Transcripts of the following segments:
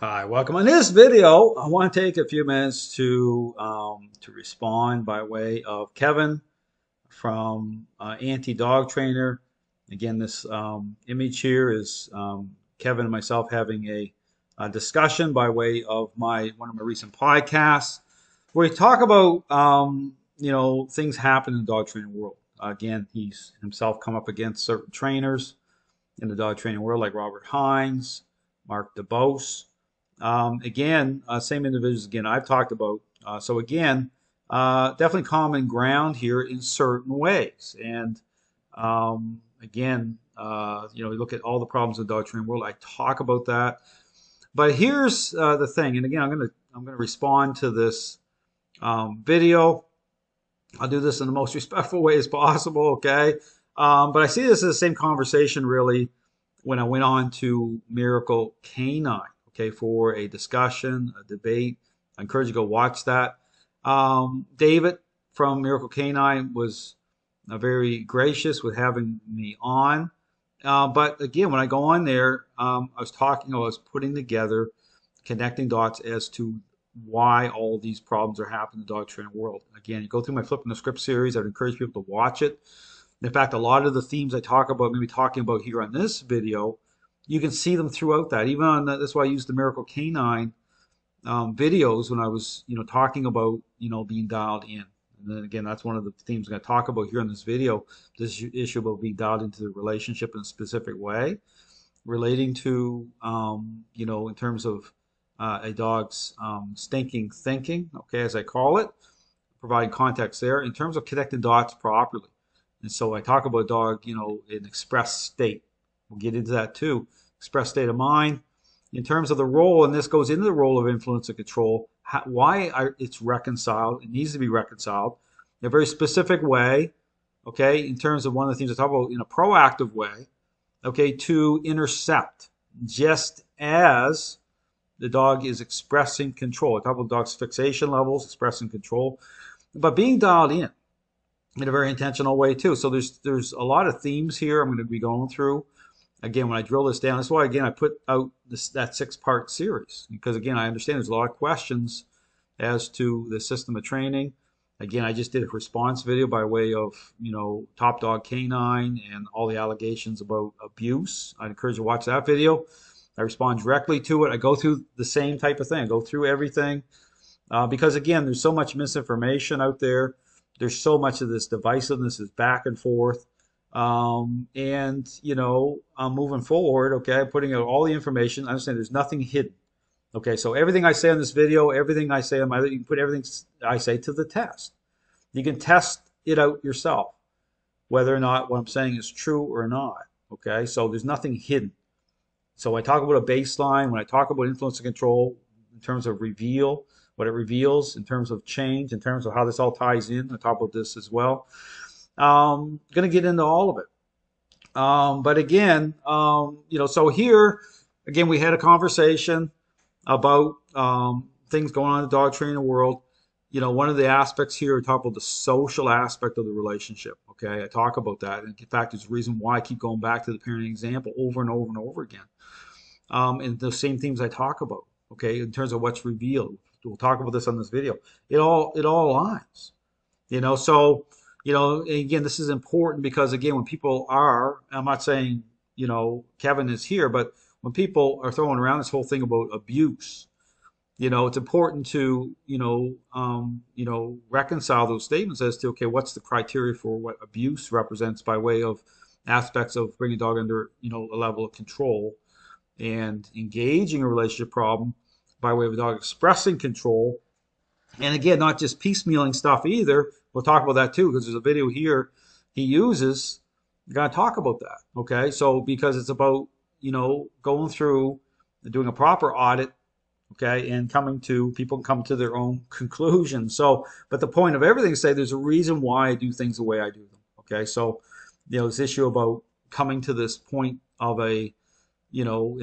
Hi, welcome. In this video, I want to take a few minutes to respond by way of Kevin from Anti-Dog Trainer. Again, this image here is Kevin and myself having a discussion by way of one of my recent podcasts where we talk about things happen in the dog training world. Again, he's himself come up against certain trainers in the dog training world like Robert Hines, Mark DeBose. Same individuals again I've talked about. Definitely common ground here in certain ways. And you look at all the problems in the dog training world. I talk about that. But here's the thing. And again, I'm gonna respond to this video. I'll do this in the most respectful way as possible. Okay. But I see this as the same conversation really when I went on to Miracle Canine. Okay, for a discussion, a debate. I encourage you to go watch that. David from Miracle Canine was very gracious with having me on. But again, when I go on there, I was putting together, connecting dots as to why all these problems are happening in the dog training world. Again, you go through my Flipping the Script series. I'd encourage people to watch it. In fact, a lot of the themes I talk about, maybe talking about here on this video, you can see them throughout that. Even on that's why I used the Miracle Canine videos when I was, talking about, being dialed in. And then again, that's one of the themes I'm going to talk about here in this video. This issue about being dialed into the relationship in a specific way, relating to, in terms of a dog's stinking thinking. Okay, as I call it, providing context there in terms of connecting dots properly. And so I talk about a dog, in express state. We'll get into that too. Express state of mind. In terms of the role, and this goes into the role of influence and control, it's reconciled. It needs to be reconciled in a very specific way, okay, in terms of one of the things I talk about in a proactive way, okay, to intercept just as the dog is expressing control. I talk about the dog's fixation levels, expressing control, but being dialed in a very intentional way too. So there's a lot of themes here I'm going to be going through. Again, when I drill this down, that's why again I put out that 6-part series, because again I understand there's a lot of questions as to the system of training. Again, I just did a response video by way of Top Dog Canine and all the allegations about abuse. I'd encourage you to watch that video. I respond directly to it. I go through the same type of thing. I go through everything because again, there's so much misinformation out there. There's so much of this divisiveness is back and forth. I'm moving forward, okay, putting out all the information. I understand there's nothing hidden. Okay, so everything I say in this video, everything I say on my, you can put everything I say to the test. You can test it out yourself, whether or not what I'm saying is true or not. Okay, so there's nothing hidden. So I talk about a baseline, when I talk about influence and control in terms of reveal, what it reveals in terms of change, in terms of how this all ties in. I talk about this as well. Going to get into all of it. But again, so here, again, we had a conversation about things going on in the dog training world. One of the aspects here, I talk about the social aspect of the relationship. Okay, I talk about that. And in fact, there's a reason why I keep going back to the parenting example over and over and over again. And the same themes I talk about. Okay, in terms of what's revealed. We'll talk about this on this video. It all aligns. So. Again, this is important because, again, when people I'm not saying, Kevin is here, but when people are throwing around this whole thing about abuse, it's important to, reconcile those statements as to, okay, what's the criteria for what abuse represents by way of aspects of bringing a dog under, a level of control and engaging a relationship problem by way of a dog expressing control. And again, not just piecemealing stuff either. We'll talk about that too, because there's a video here he uses. We're going to talk about that. Okay. So, because it's about, going through and doing a proper audit. Okay. And people come to their own conclusions. So, but the point of everything is say there's a reason why I do things the way I do them. Okay. So, this issue about coming to this point of and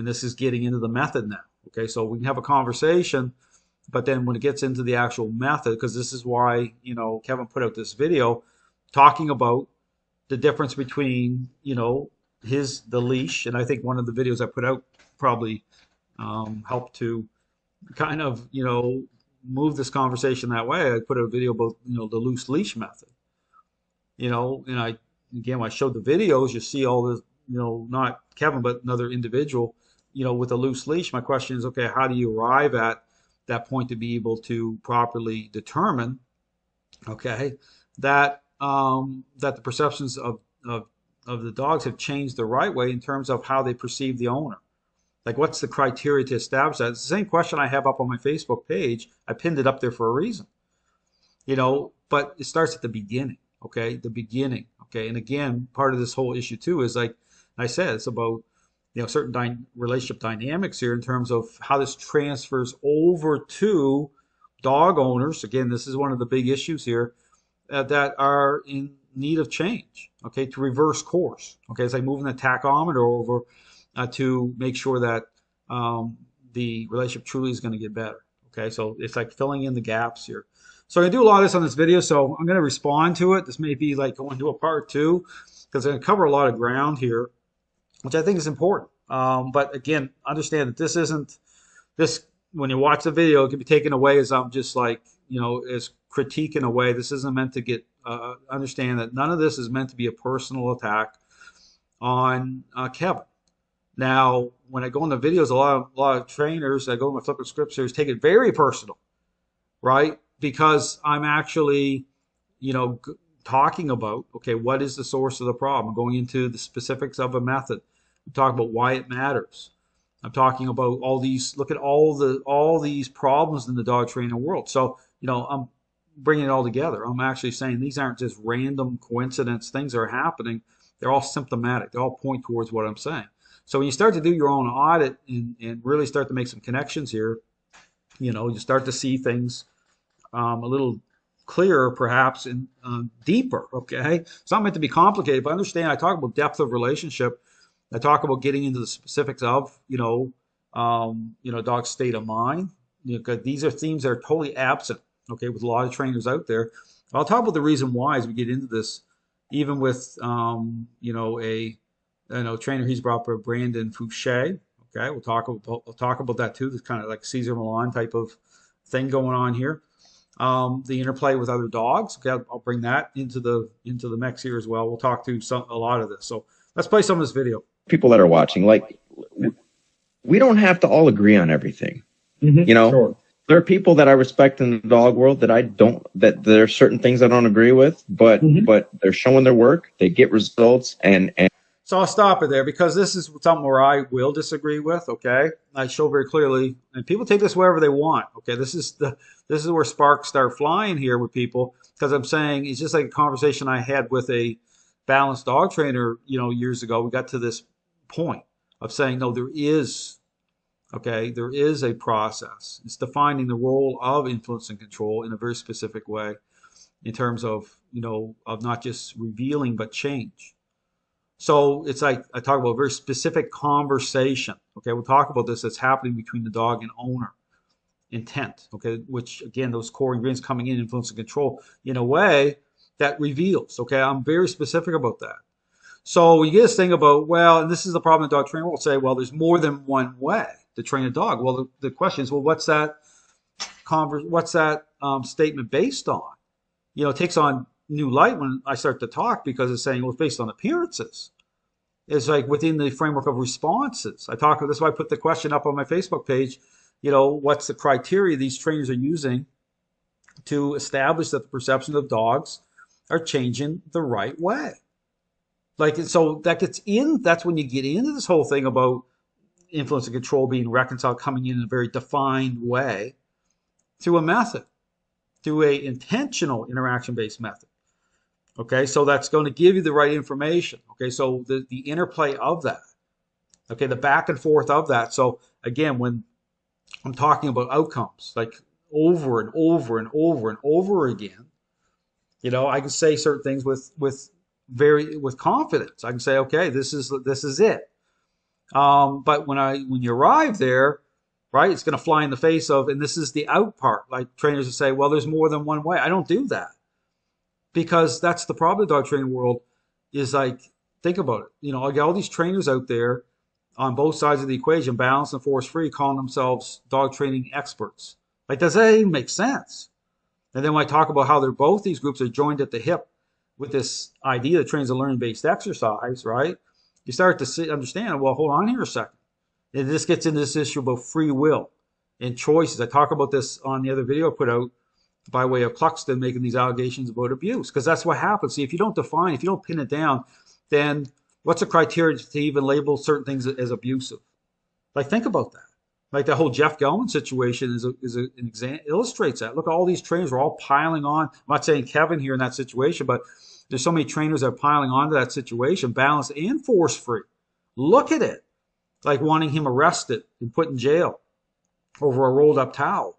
this is getting into the method now. Okay. So we can have a conversation. But then when it gets into the actual method, because this is why, Kevin put out this video talking about the difference between, the leash. And I think one of the videos I put out probably help to kind of, move this conversation that way. I put a video about, the loose leash method, and again, when I showed the videos, you see all this, not Kevin, but another individual, with a loose leash. My question is, okay, how do you arrive at that point to be able to properly determine, okay, that that the perceptions of the dogs have changed the right way in terms of how they perceive the owner? Like, what's the criteria to establish that? It's the same question I have up on my Facebook page. I pinned it up there for a reason, but it starts at the beginning, okay? The beginning, okay? And again, part of this whole issue too is, like I said, it's about, certain relationship dynamics here in terms of how this transfers over to dog owners. Again, this is one of the big issues here that are in need of change, okay, to reverse course, okay? It's like moving the tachometer over to make sure that the relationship truly is going to get better. Okay, so it's like filling in the gaps here. So I'm going to do a lot of this on this video, so I'm going to respond to it. This may be like going to a part two, because I'm going to cover a lot of ground here, which I think is important. But again, understand that this isn't, when you watch the video, it can be taken away as I'm just like, as critique in a way. This isn't meant to get, understand that none of this is meant to be a personal attack on Kevin. Now, when I go in the videos, a lot of trainers, I go in my Flipping Script series, take it very personal, right? Because I'm actually, talking about, okay, what is the source of the problem? I'm going into the specifics of a method. I'm talking about why it matters. I'm talking about all these, look at all these problems in the dog training world. So, I'm bringing it all together. I'm actually saying these aren't just random coincidence things that are happening. They're all symptomatic. They all point towards what I'm saying. So when you start to do your own audit and really start to make some connections here, you start to see things a little clearer, perhaps, and deeper, okay? It's not meant to be complicated, but understand I talk about depth of relationship. I talk about getting into the specifics of, dog's state of mind. Because these are themes that are totally absent, okay, with a lot of trainers out there. I'll talk about the reason why as we get into this, even with, trainer he's brought up, Brandon Fouche. Okay, we'll talk about that too. This kind of like Cesar Millan type of thing going on here. The interplay with other dogs. Okay, I'll bring that into the mix here as well. We'll talk to a lot of this. So let's play some of this video. People that are watching, like, we don't have to all agree on everything. Sure. There are people that I respect in the dog world that there are certain things I don't agree with, but they're showing their work, they get results, and so I'll stop it there, because this is something where I will disagree with, okay? I show very clearly, and people take this wherever they want, okay? This is where sparks start flying here with people, because I'm saying it's just like a conversation I had with a balanced dog trainer, years ago. We got to this point of saying, no, there is a process. It's defining the role of influence and control in a very specific way in terms of, of not just revealing, but change. So it's like I talk about a very specific conversation. Okay, we'll talk about this that's happening between the dog and owner. Intent, okay, which again, those core ingredients coming in, influence and control, in a way that reveals. Okay, I'm very specific about that. So when you get this thing about, well, and this is the problem the dog trainer will say, well, there's more than one way to train a dog. Well, the question is, well, what's that statement based on? It takes on new light when I start to talk, because it's saying, well, it's based on appearances. It's like within the framework of responses. That's why I put the question up on my Facebook page, what's the criteria these trainers are using to establish that the perceptions of dogs are changing the right way. Like, so that's when you get into this whole thing about influence and control being reconciled, coming in a very defined way through a method, through a intentional interaction-based method. Okay, so that's going to give you the right information. Okay, so the interplay of that. Okay, the back and forth of that. So again, when I'm talking about outcomes, like over and over and over and over again, I can say certain things with confidence. I can say, okay, this is it. But when you arrive there, right, it's going to fly in the face of, and this is the out part. Like trainers will say, well, there's more than one way. I don't do that, because that's the problem in the dog training world. Is like, think about it. I got all these trainers out there on both sides of the equation, balanced and force free, calling themselves dog training experts. Like, does that even make sense? And then when I talk about how they're both these groups are joined at the hip with this idea that trains a learning-based exercise, right? You start to understand, well, hold on here a second. And this gets into this issue about free will and choices. I talk about this on the other video I put out by way of Cluxton making these allegations about abuse, because that's what happens. See, if you don't define, if you don't pin it down, then what's the criteria to even label certain things as abusive? Like, think about that. Like, the whole Jeff Gellman situation is an example, illustrates that. Look, all these trainers are all piling on. I'm not saying Kevin here in that situation, but there's so many trainers that are piling onto that situation, balanced and force free. Look at it. Like wanting him arrested and put in jail over a rolled up towel.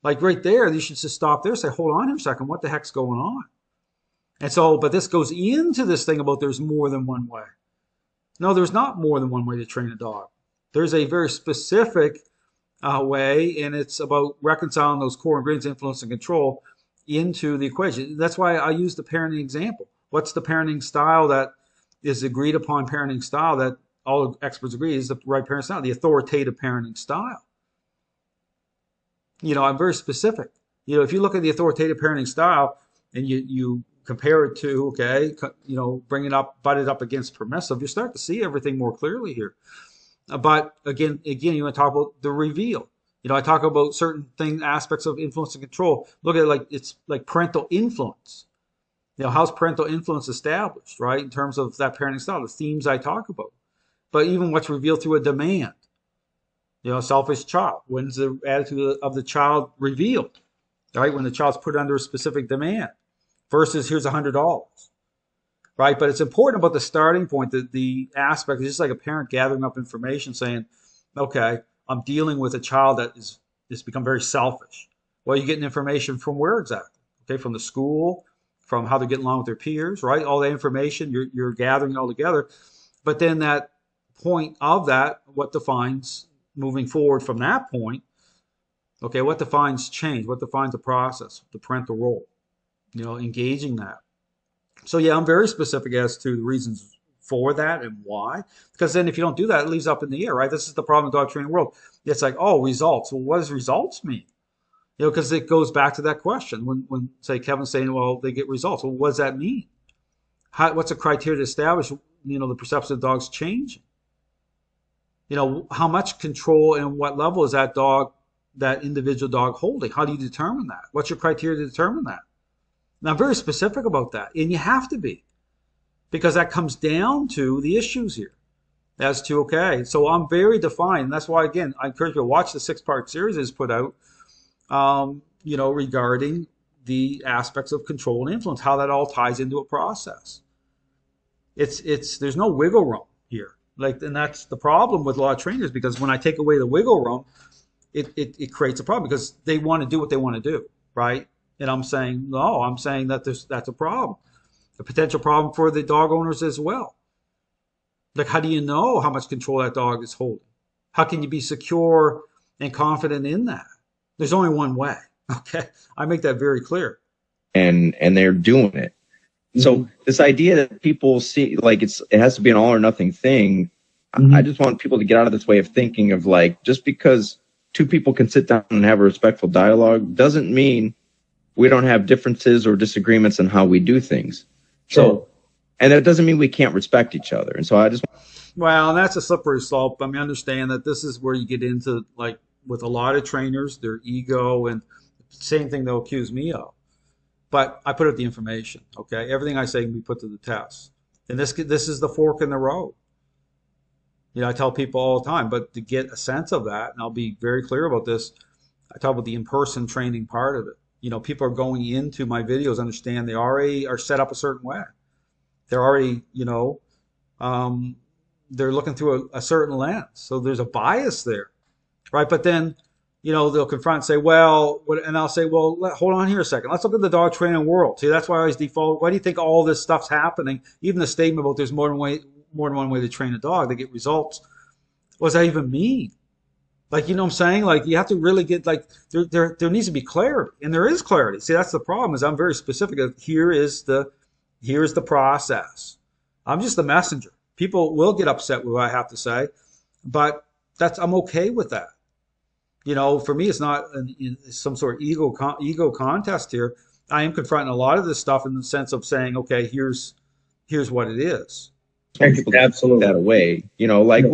Like, right there, you should just stop there and say, hold on here a second, what the heck's going on? And so, but this goes into this thing about there's more than one way. No, there's not more than one way to train a dog. There's a very specific way, and it's about reconciling those core ingredients, influence and control, into the equation. That's why I use the parenting example. What's the parenting style that is agreed upon parenting style that all experts agree is the right parenting style, the authoritative parenting style? You know, I'm very specific. You know, if you look at the authoritative parenting style and you compare it to, okay, you know, butt it up against permissive, you start to see everything more clearly here. But again, you want to talk about the reveal. You know, I talk about certain aspects of influence and control. Look at it like it's like parental influence. You know, how's parental influence established, right? In terms of that parenting style, the themes I talk about. But even what's revealed through a demand. You know, selfish child. When's the attitude of the child revealed? Right? When the child's put under a specific demand versus here's $100. Right? But it's important about the starting point, that the aspect is just like a parent gathering up information saying, okay, I'm dealing with a child that is become very selfish. Well, you're getting information from where exactly? Okay, from the school, from how they're getting along with their peers, right? All that information, you're gathering it all together. But then that point of that, what defines moving forward from that point, okay, what defines change? What defines the process, the parental role? You know, engaging that. So yeah, I'm very specific as to the reasons for that and why. Because then if you don't do that, it leaves up in the air, right? This is the problem in the dog training world. It's like, oh, results. Well, what does results mean? You know, because it goes back to that question. When say Kevin's saying, well, they get results. Well, what does that mean? What's a criteria to establish, you know, the perception of dogs changing? You know, how much control and what level is that individual dog holding? How do you determine that? What's your criteria to determine that? Now, I'm very specific about that, and you have to be, because that comes down to the issues here as to, okay, so I'm very defined. And that's why, again, I encourage you to watch the 6-part series is put out, you know, regarding the aspects of control and influence, how that all ties into a process. There's no wiggle room here. Like, and that's the problem with a lot of trainers, because when I take away the wiggle room, it creates a problem, because they want to do what they want to do, right? And I'm saying, no, I'm saying that that's a problem, a potential problem for the dog owners as well. Like, how do you know how much control that dog is holding? How can you be secure and confident in that? There's only one way. Okay, I make that very clear. And they're doing it. So this idea that people see, like, it has to be an all or nothing thing. I just want people to get out of this way of thinking of, like, just because two people can sit down and have a respectful dialogue doesn't mean we don't have differences or disagreements in how we do things. So, and that doesn't mean we can't respect each other. And so I just... Well, that's a slippery slope. I mean, understand that this is where you get into, like, with a lot of trainers, their ego, and same thing they'll accuse me of. But I put out the information, okay? Everything I say can be put to the test. And this is the fork in the road. You know, I tell people all the time, but to get a sense of that, and I'll be very clear about this, I talk about the in-person training part of it. You know, people are going into my videos, understand they already are set up a certain way. They're already, you know, they're looking through a certain lens. So there's a bias there, right? But then, you know, they'll confront and say, well, and I'll say, well, hold on here a second. Let's look at the dog training world. See, that's why I always default. Why do you think all this stuff's happening? Even the statement about there's more than one way to train a dog to get results. What does that even mean? Like, you know what I'm saying? Like, you have to really get, like, there needs to be clarity, and there is clarity. See, that's the problem, is I'm very specific. Here's the process. I'm just the messenger. People will get upset with what I have to say, but I'm okay with that. For me, it's not some sort of ego contest here. I am confronting a lot of this stuff in the sense of saying, okay, here's what it is. Want people to take that away. Like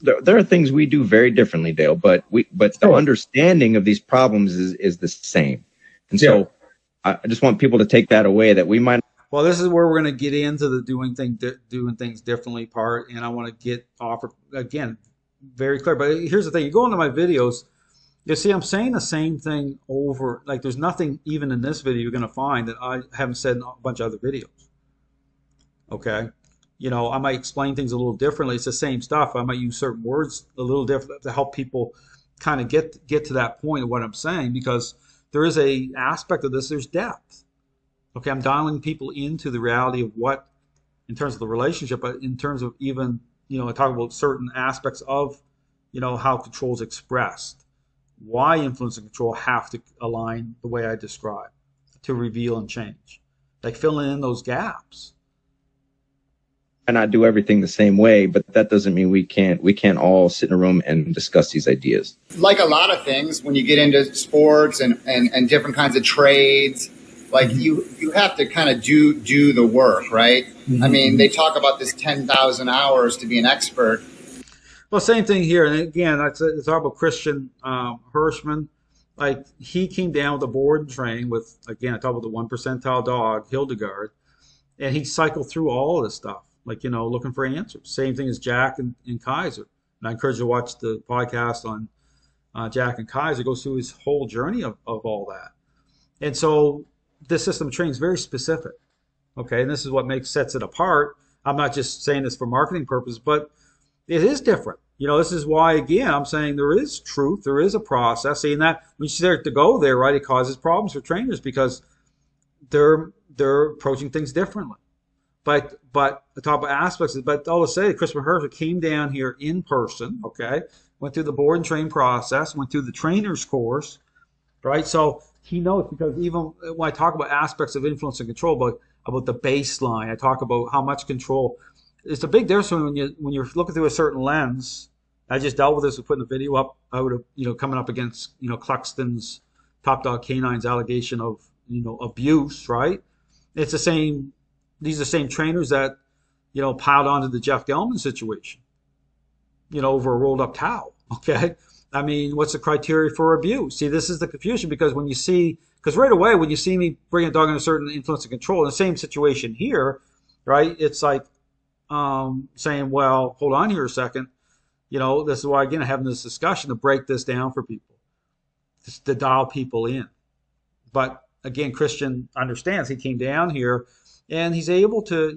there are things we do very differently, Dale, but the understanding of these problems is the same. And so I just want people to take that away, that we might. Well, this is where we're going to get into the doing things differently part, and I want to get offer again very clear. But here's the thing: you go into my videos, you see I'm saying the same thing over. Like there's nothing even in this video you're going to find that I haven't said in a bunch of other videos. Okay. I might explain things a little differently. It's the same stuff. I might use certain words a little different to help people kind of get to that point of what I'm saying, because there is a aspect of this. There's depth. Okay, I'm dialing people into the reality of what, in terms of the relationship, but in terms of even, I talk about certain aspects of, how control is expressed, why influence and control have to align the way I describe to reveal and change, like filling in those gaps. And not do everything the same way, but that doesn't mean we can't all sit in a room and discuss these ideas. Like a lot of things, when you get into sports and different kinds of trades, like you have to kind of do the work, right? Mm-hmm. I mean, they talk about this 10,000 hours to be an expert. Well, same thing here. And again, I talk about Christian Hirschman. Like he came down with a board and train with, again, I talk about the 1 percentile dog, Hildegard, and he cycled through all of this stuff. Like, looking for answers. Same thing as Jack and Kaiser. And I encourage you to watch the podcast on Jack and Kaiser. It goes through his whole journey of all that. And so this system of training is very specific. Okay, and this is what sets it apart. I'm not just saying this for marketing purposes, but it is different. This is why, again, I'm saying there is truth. There is a process. Seeing that when you start to go there, right, it causes problems for trainers because they're approaching things differently. But the top aspects, but all to say, Christopher Herzer came down here in person, okay, went through the board and train process, went through the trainer's course, right? So he knows, because even when I talk about aspects of influence and control, about the baseline, I talk about how much control. It's a big difference when you're looking through a certain lens. I just dealt with this with putting the video up. I would have, coming up against, Cluxton's Top Dog Canine's allegation of, abuse, right? It's the same. These are the same trainers that, piled onto the Jeff Gelman situation, over a rolled up towel. Okay. I mean, what's the criteria for abuse? See, this is the confusion, because because right away, when you see me bring a dog in a certain influence and control, in the same situation here, right? It's like saying, well, hold on here a second. This is why, again, I'm having this discussion to break this down for people, just to dial people in. But again, Christian understands. He came down here. And he's able to,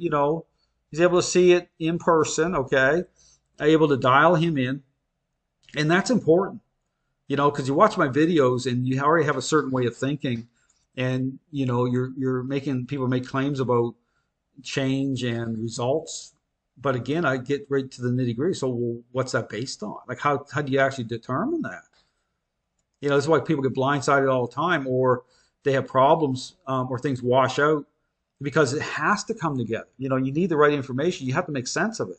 see it in person, okay? Able to dial him in. And that's important, because you watch my videos and you already have a certain way of thinking. And, you're making people make claims about change and results. But again, I get right to the nitty gritty. So, well, what's that based on? Like, how do you actually determine that? This is why people get blindsided all the time, or they have problems or things wash out. Because it has to come together. You need the right information. You have to make sense of it.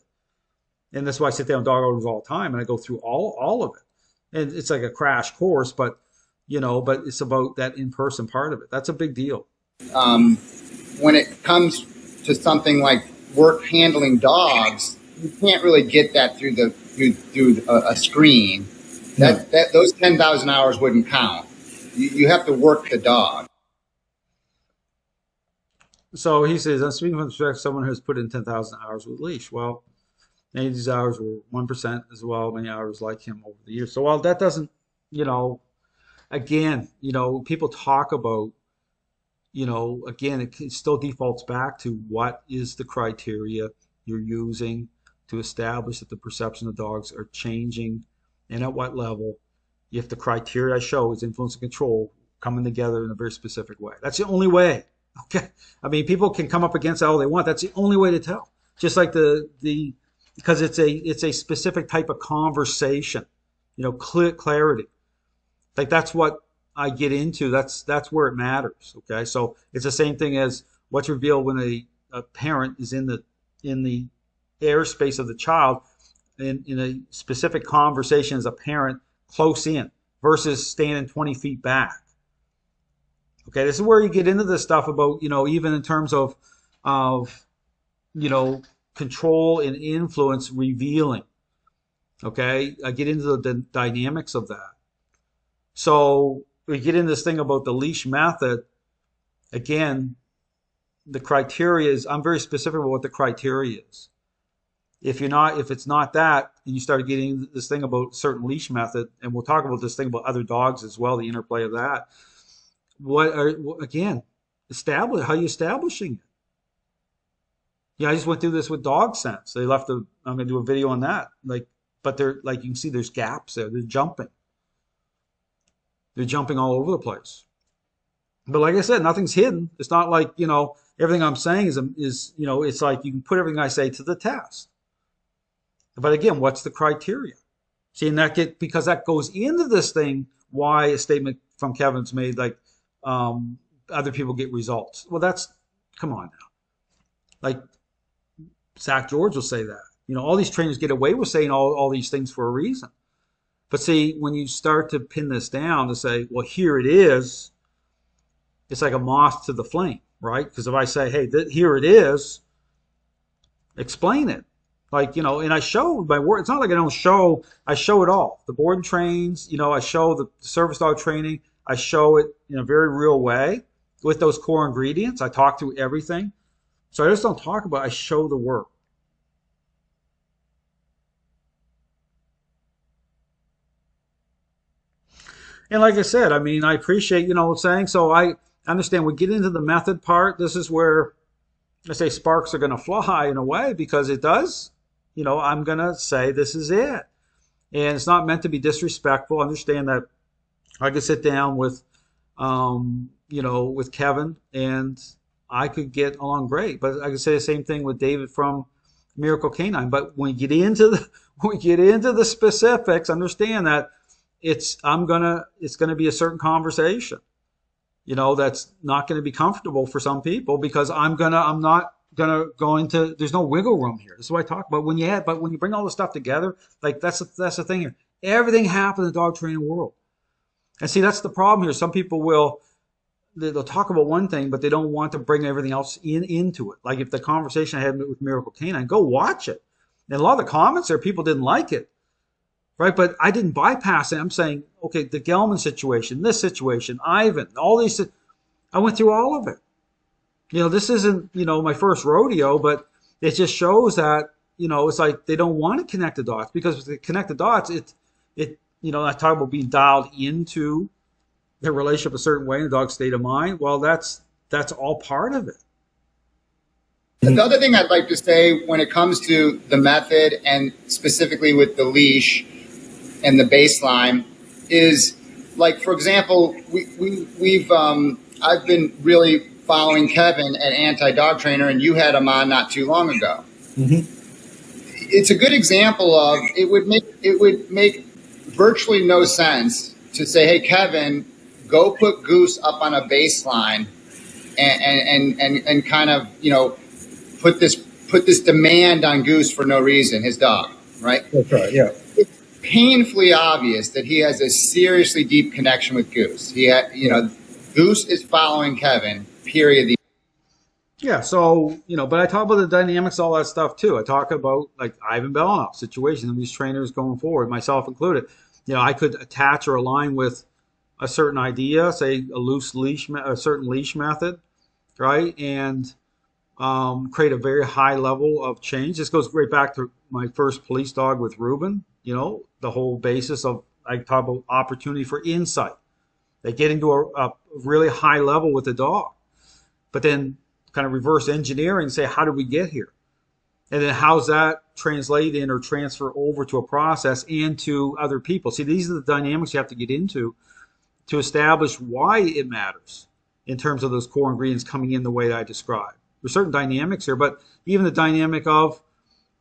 And that's why I sit down with dog owners all the time and I go through all of it. And it's like a crash course, but it's about that in-person part of it. That's a big deal. When it comes to something like work handling dogs, you can't really get that through a screen. Those 10,000 hours wouldn't count. You have to work the dog. So he says, I'm speaking from the perspective of someone who's put in 10,000 hours with Leash. Well, many of these hours were 1% as well, many hours like him over the years. So while that doesn't, again, people talk about, again, it still defaults back to what is the criteria you're using to establish that the perception of dogs are changing and at what level, if the criteria I show is influence and control coming together in a very specific way. That's the only way. Okay, I mean, people can come up against that all they want. That's the only way to tell. Just like because it's a specific type of conversation, clarity. Like that's what I get into. That's where it matters. Okay, so it's the same thing as what's revealed when a parent is in the airspace of the child, in a specific conversation as a parent close in versus standing 20 feet back. Okay, this is where you get into this stuff about, even in terms of, control and influence revealing. Okay, I get into the dynamics of that. So we get into this thing about the leash method. Again, the criteria is, I'm very specific about what the criteria is. If it's not that, and you start getting this thing about certain leash method, and we'll talk about this thing about other dogs as well, the interplay of that. Establish how you establishing it. Yeah, I just went through this with dog sense. I'm going to do a video on that. But they're like, you can see there's gaps there. They're jumping. They're jumping all over the place. But like I said, nothing's hidden. It's not like, everything I'm saying is it's like you can put everything I say to the test. But again, what's the criteria? See, and because that goes into this thing, why a statement from Kevin's made like other people get results. Well, come on now. Like Zach George will say that. All these trainers get away with saying all these things for a reason. But see, when you start to pin this down to say, well, here it is, it's like a moth to the flame, right? Because if I say, hey, here it is, explain it. Like, and I show my work. It's not like I don't show. I show it all. The board and trains, I show the service dog training. I show it in a very real way with those core ingredients. I talk through everything. So I just don't talk about it. I show the work. And like I said, I appreciate, saying. So I understand we get into the method part. This is where I say sparks are going to fly in a way, because it does. I'm going to say this is it. And it's not meant to be disrespectful. Understand that I could sit down with, with Kevin, and I could get along great. But I could say the same thing with David from Miracle Canine. But when you get into the specifics, understand that it's going to be a certain conversation, that's not going to be comfortable for some people, because I'm not going to go into, there's no wiggle room here. This is what I talk about. When you bring all this stuff together, like that's the thing here. Everything happened in the dog training world. And see, that's the problem here. Some people they'll talk about one thing, but they don't want to bring everything else into it. Like if the conversation I had with Miracle Canine, go watch it. And a lot of the comments there, people didn't like it. Right, but I didn't bypass it. I'm saying, okay, the Gelman situation, this situation, Ivan, all these, I went through all of it. This isn't, my first rodeo, but it just shows that, it's like they don't want to connect the dots, because with the connect the dots, I talk about being dialed into their relationship a certain way in the dog's state of mind. Well, that's all part of it. The other thing I'd like to say when it comes to the method, and specifically with the leash and the baseline, is like, for example, I've been really following Kevin at Anti-Dog Trainer, and you had him on not too long ago. Mm-hmm. It's a good example of, it would make virtually no sense to say, hey, Kevin, go put Goose up on a baseline and kind of, put this demand on Goose for no reason, his dog, right? That's right, yeah. It's painfully obvious that he has a seriously deep connection with Goose. Goose is following Kevin, period. Yeah, so, but I talk about the dynamics, all that stuff too. I talk about like Ivan Belanoff situation and these trainers going forward, myself included. I could attach or align with a certain idea, say a certain leash method, right? And create a very high level of change. This goes right back to my first police dog with Ruben, the whole basis of, I talk about opportunity for insight. They get into a really high level with the dog, but then kind of reverse engineering and say, how did we get here? And then how's that translate in or transfer over to a process and to other people? See, these are the dynamics you have to get into to establish why it matters in terms of those core ingredients coming in the way that I described. There's certain dynamics here, but even the dynamic of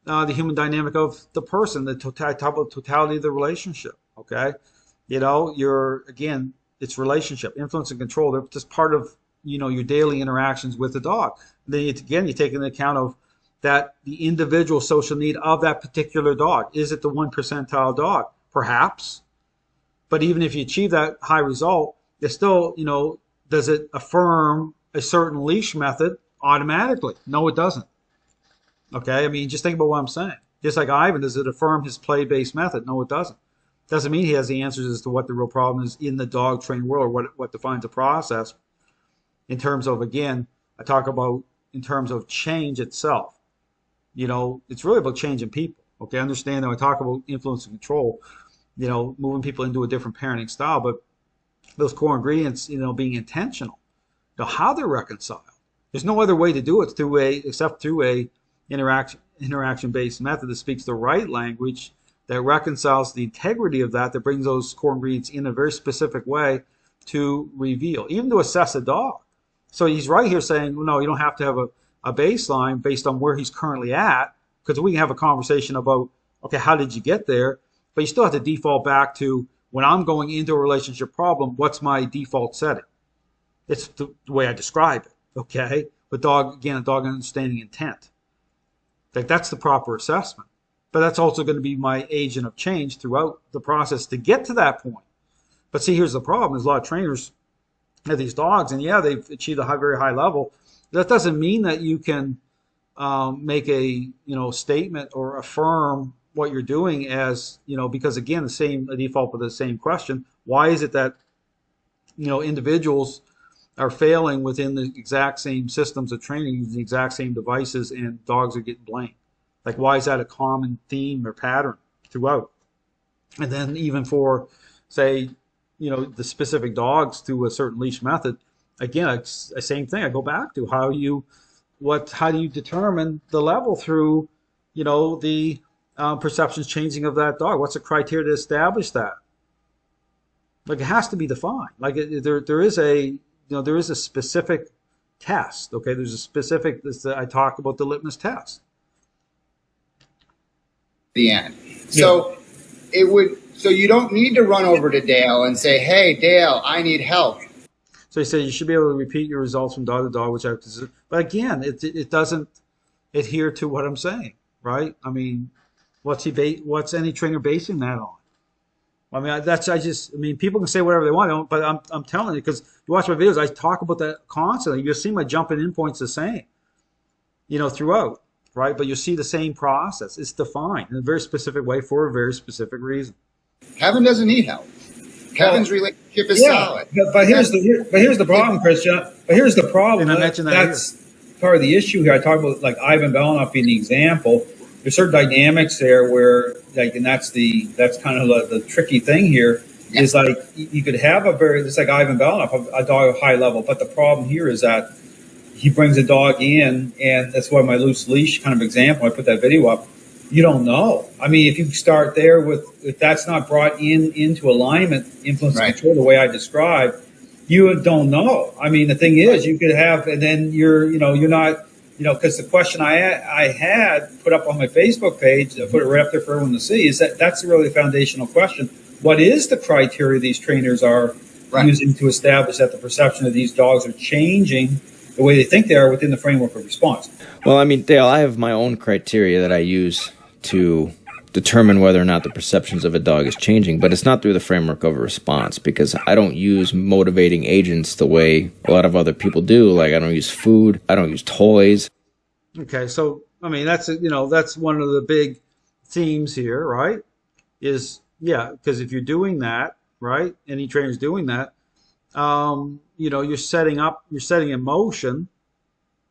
the human dynamic of the person, the totality of the relationship. Okay, again, it's relationship, influence, and control. They're just part of your daily interactions with the dog. And then you take into account of that the individual social need of that particular dog. Is it the 1% dog? Perhaps. But even if you achieve that high result, it's still, does it affirm a certain leash method automatically? No, it doesn't. Okay, I mean, just think about what I'm saying. Just like Ivan, does it affirm his play-based method? No, it doesn't. Doesn't mean he has the answers as to what the real problem is in the dog trained world, or what defines a process. In terms of, again, I talk about in terms of change itself. It's really about changing people. Okay, understand that I talk about influence and control, moving people into a different parenting style, but those core ingredients, being intentional, how they're reconciled. There's no other way to do it except through a interaction-based method that speaks the right language, that reconciles the integrity of that brings those core ingredients in a very specific way to reveal, even to assess a dog. So he's right here saying, no, you don't have to have a baseline based on where he's currently at, because we can have a conversation about, okay, how did you get there? But you still have to default back to, when I'm going into a relationship problem, what's my default setting? It's the way I describe it, okay? But a dog understanding intent. That's the proper assessment. But that's also going to be my agent of change throughout the process to get to that point. But see, here's the problem. There's a lot of trainers have these dogs, and yeah, they've achieved a very high level. That doesn't mean that you can make a statement or affirm what you're doing as, because again, the default for the same question. Why is it that individuals are failing within the exact same systems of training, using the exact same devices, and dogs are getting blamed? Like, why is that a common theme or pattern throughout? And then even for, say, the specific dogs through a certain leash method, again, it's the same thing. I go back to how do you determine the level through, the perceptions changing of that dog? What's the criteria to establish that? Like, it has to be defined. Like, there is a specific test. Okay, there's a specific. I talk about the litmus test. The end. So So you don't need to run over to Dale and say, "Hey, Dale, I need help." So he said you should be able to repeat your results from dog to dog, which but again, it doesn't adhere to what I'm saying, right? I mean, what's any trainer basing that on? I mean, people can say whatever they want, but I'm telling you, because you watch my videos, I talk about that constantly. You'll see my jumping in points the same, throughout, right? But you'll see the same process. It's defined in a very specific way for a very specific reason. Kevin doesn't need help. Kevin's relationship is solid. But here's the problem, Christian. But here's the problem. And I mentioned that's part of the issue here. I talk about like Ivan Belanoff being the example. There's certain dynamics there where, like, and that's kind of the tricky thing here. Yeah. Is like you could have it's like Ivan Belanoff, a dog of high level, but the problem here is that he brings a dog in, and that's why my loose leash kind of example. I put that video up. You don't know. I mean, if you start there if that's not brought into alignment, influence and control the way I described, you don't know. I mean, the thing is, you could have, and then you're not, because the question I had put up on my Facebook page, I put it right up there for everyone to see, is that's really the foundational question. What is the criteria these trainers are using to establish that the perception of these dogs are changing the way they think they are within the framework of response? Well, I mean, Dale, I have my own criteria that I use to determine whether or not the perceptions of a dog is changing, but it's not through the framework of a response, because I don't use motivating agents the way a lot of other people do. Like, I don't use food, I don't use toys. Okay, so I mean, that's one of the big themes here, right? Is because if you're doing that, right, any trainer's doing that, you're setting in motion,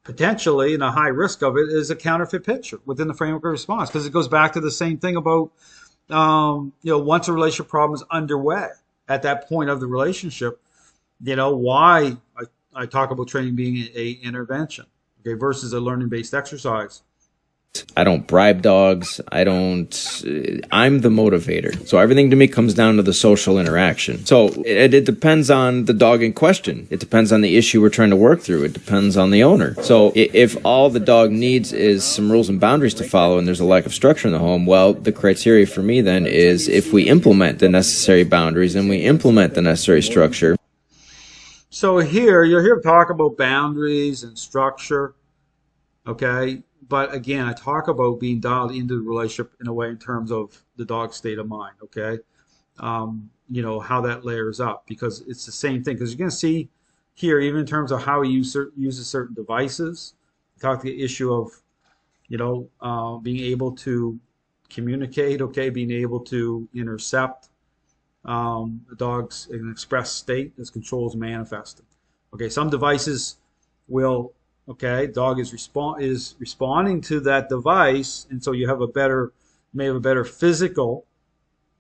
potentially, and a high risk of it is a counterfeit picture within the framework of response, because it goes back to the same thing about, once a relationship problem is underway at that point of the relationship, why I talk about training being a intervention, okay, versus a learning-based exercise. I don't bribe dogs. I'm the motivator. So everything to me comes down to the social interaction. So it depends on the dog in question. It depends on the issue we're trying to work through. It depends on the owner. So if all the dog needs is some rules and boundaries to follow and there's a lack of structure in the home, well, the criteria for me then is if we implement the necessary boundaries and we implement the necessary structure. So you'll hear talk about boundaries and structure, okay? But again, I talk about being dialed into the relationship in a way in terms of the dog's state of mind. Okay, how that layers up, because it's the same thing. Because you're going to see here, even in terms of how he uses certain devices, talk the issue of being able to communicate. Okay, being able to intercept the dog's in an express state as control is manifested. Okay, some devices will. Okay, dog is responding to that device, and so you may have a better physical,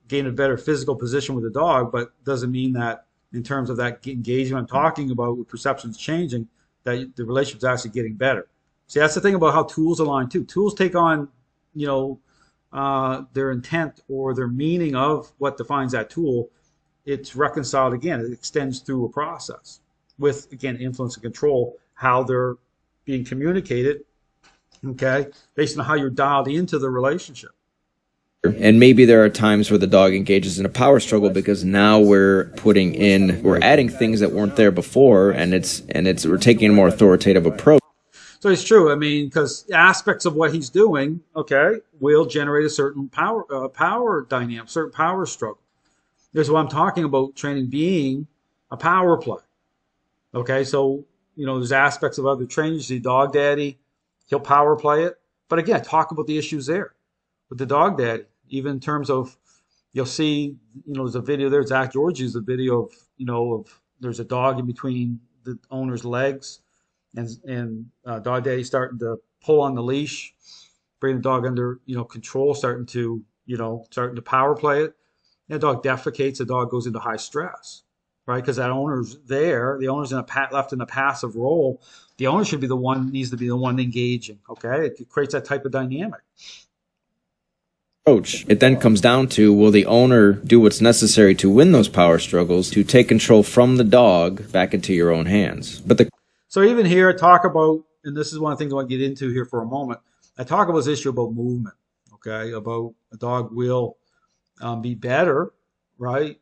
gain a better physical position with the dog, but doesn't mean that in terms of that engagement I'm talking about with perceptions changing, that the relationship's actually getting better. See, that's the thing about how tools align too. Tools take on, their intent or their meaning of what defines that tool. It's reconciled again. It extends through a process with, again, influence and control, how they're being communicated, okay, based on how you're dialed into the relationship. And maybe there are times where the dog engages in a power struggle because now we're adding things that weren't there before, and we're taking a more authoritative approach. So it's true. I mean, because aspects of what he's doing, okay, will generate a certain power dynamic, certain power struggle. This is what I'm talking about, training being a power play. Okay, so there's aspects of other trainers. The dog daddy, he'll power play it. But again, talk about the issues there with the dog daddy. Even in terms of, you'll see, there's a video there. Zach George used a video of there's a dog in between the owner's legs, and dog daddy starting to pull on the leash, bring the dog under control, starting to power play it. And the dog defecates. The dog goes into high stress. Right, because that owner's there, the owner's left in a passive role. The owner should be needs to be the one engaging. Okay, it creates that type of dynamic. Approach. It then comes down to, will the owner do what's necessary to win those power struggles, to take control from the dog back into your own hands? So even here, I talk about, and this is one of the things I want to get into here for a moment. I talk about this issue about movement. Okay, about a dog will be better, right?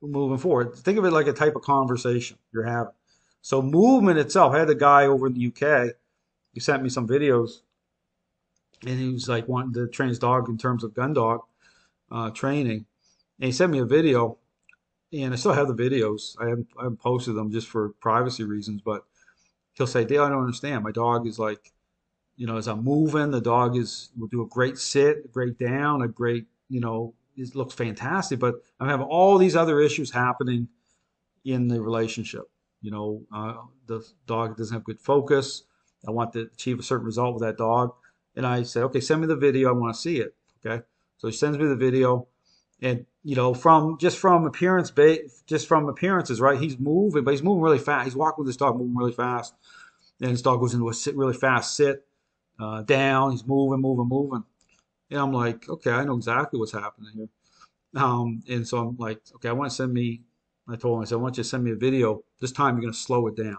Moving forward. Think of it like a type of conversation you're having. So movement itself, I had a guy over in the UK, he sent me some videos, and he was like wanting to train his dog in terms of gun dog training. And he sent me a video, and I still have the videos. I haven't posted them just for privacy reasons, but he'll say, Dale, I don't understand. My dog is like, as I'm moving, the dog will do a great sit, a great down, a great, it looks fantastic, but I'm having all these other issues happening in the relationship. The dog doesn't have good focus. I want to achieve a certain result with that dog. And I said, okay, send me the video. I want to see it. Okay. So he sends me the video, and from appearances, right? He's moving, but he's moving really fast. He's walking with this dog, moving really fast. Then his dog goes into a really fast sit, down. He's moving. And I'm like, okay, I know exactly what's happening here. And so I'm like, okay, I told him, I said, I want you to send me a video. This time you're going to slow it down.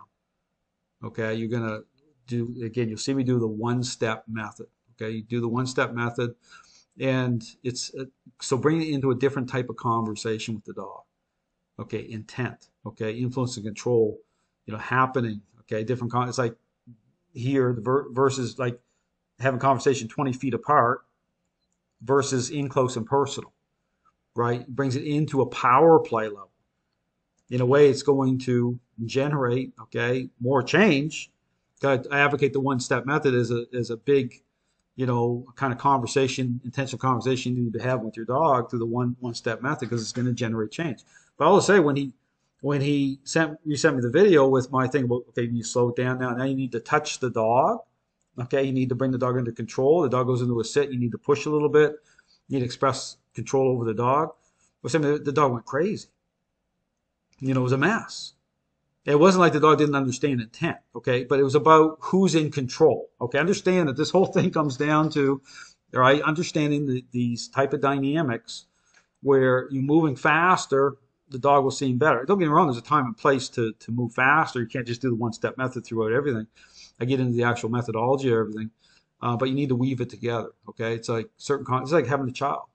Okay, you're going to you'll see me do the one-step method. Okay, you do the one-step method, and so bring it into a different type of conversation with the dog. Okay, intent. Okay, influence and control, happening. Okay, different, it's like here versus like having conversation 20 feet apart, versus in close and personal, right? Brings it into a power play level. In a way, it's going to generate, more change. I advocate the one-step method as a big, kind of conversation, intentional conversation you need to have with your dog through the one-step method, because it's going to generate change. But I will say, when you sent me the video with my thing about, okay, you slow it down now. Now you need to touch the dog. Okay, you need to bring the dog under control. The dog goes into a sit. You need to push a little bit. You need to express control over the dog. But the dog went crazy. It was a mess. It wasn't like the dog didn't understand intent, okay? But it was about who's in control, okay? Understand that this whole thing comes down to, right, understanding these type of dynamics where you're moving faster, the dog will seem better. Don't get me wrong, there's a time and place to move faster. You can't just do the one-step method throughout everything. I get into the actual methodology of everything, but you need to weave it together, okay? It's like it's like having a child.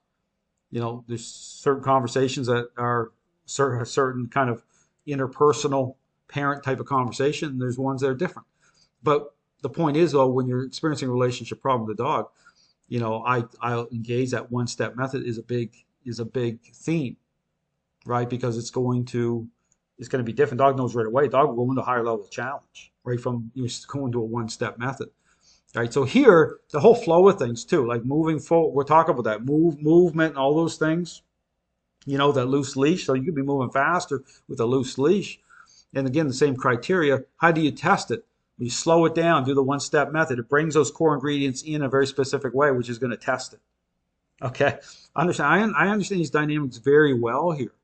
There's certain conversations that are a certain kind of interpersonal parent type of conversation, and there's ones that are different. But the point is, though, when you're experiencing a relationship problem with the dog, I'll engage that one-step method is a big theme, right? Because it's going to be different. Dog knows right away. Dog will go into a higher level of challenge, right? From you going to a one-step method, right? So here, the whole flow of things too, like moving forward, we're talking about that movement and all those things. That loose leash. So you could be moving faster with a loose leash. And again, the same criteria. How do you test it? You slow it down, do the one-step method. It brings those core ingredients in a very specific way, which is going to test it. Okay, I understand these dynamics very well here.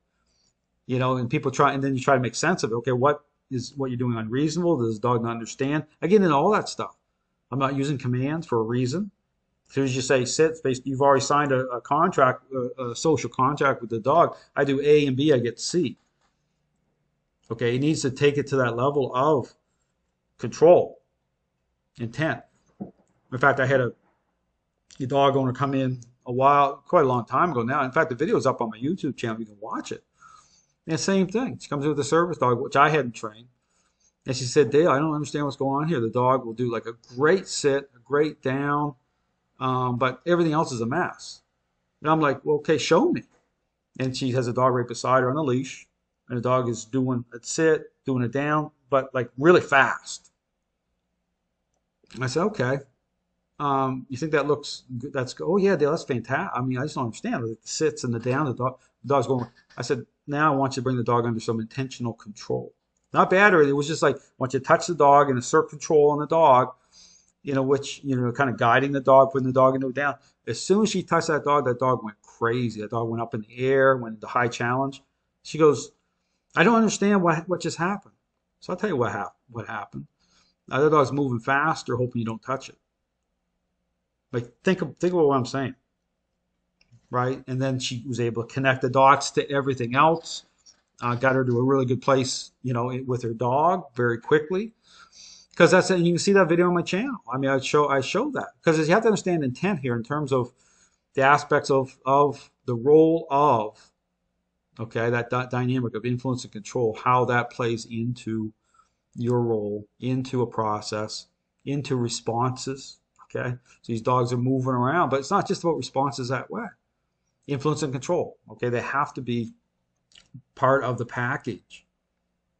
And people try, and then you try to make sense of it. Okay, what you're doing unreasonable? Does the dog not understand? Again, and all that stuff. I'm not using commands for a reason. As soon as you say sit, you've already signed a contract, a social contract with the dog. I do A and B, I get C. Okay, he needs to take it to that level of control, intent. In fact, I had a dog owner come in quite a long time ago now. In fact, the video is up on my YouTube channel. You can watch it. And same thing. She comes in with a service dog, which I hadn't trained. And she said, Dale, I don't understand what's going on here. The dog will do like a great sit, a great down, but everything else is a mess. And I'm like, well, okay, show me. And she has a dog right beside her on a leash. And the dog is doing a sit, doing a down, but like really fast. I said, okay. You think that looks good? Oh yeah, Dale, that's fantastic. I mean, I just don't understand. The sits and the down, the dog's going. I said, now I want you to bring the dog under some intentional control. Not battery. It was just like, I want you to touch the dog and assert control on the dog, which, kind of guiding the dog, putting the dog into a down. As soon as she touched that dog went crazy. That dog went up in the air, went into high challenge. She goes, I don't understand what just happened. So I'll tell you what happened. The other dog's moving faster, hoping you don't touch it. Like, think about what I'm saying, right? And then she was able to connect the dots to everything else. Got her to a really good place, with her dog very quickly. Because that's it. And you can see that video on my channel. I mean, I show that. Because you have to understand intent here in terms of the aspects of the role of, okay, that dynamic of influence and control, how that plays into your role, into a process, into responses. Okay, so these dogs are moving around, but it's not just about responses that way. Influence and control. Okay, they have to be part of the package.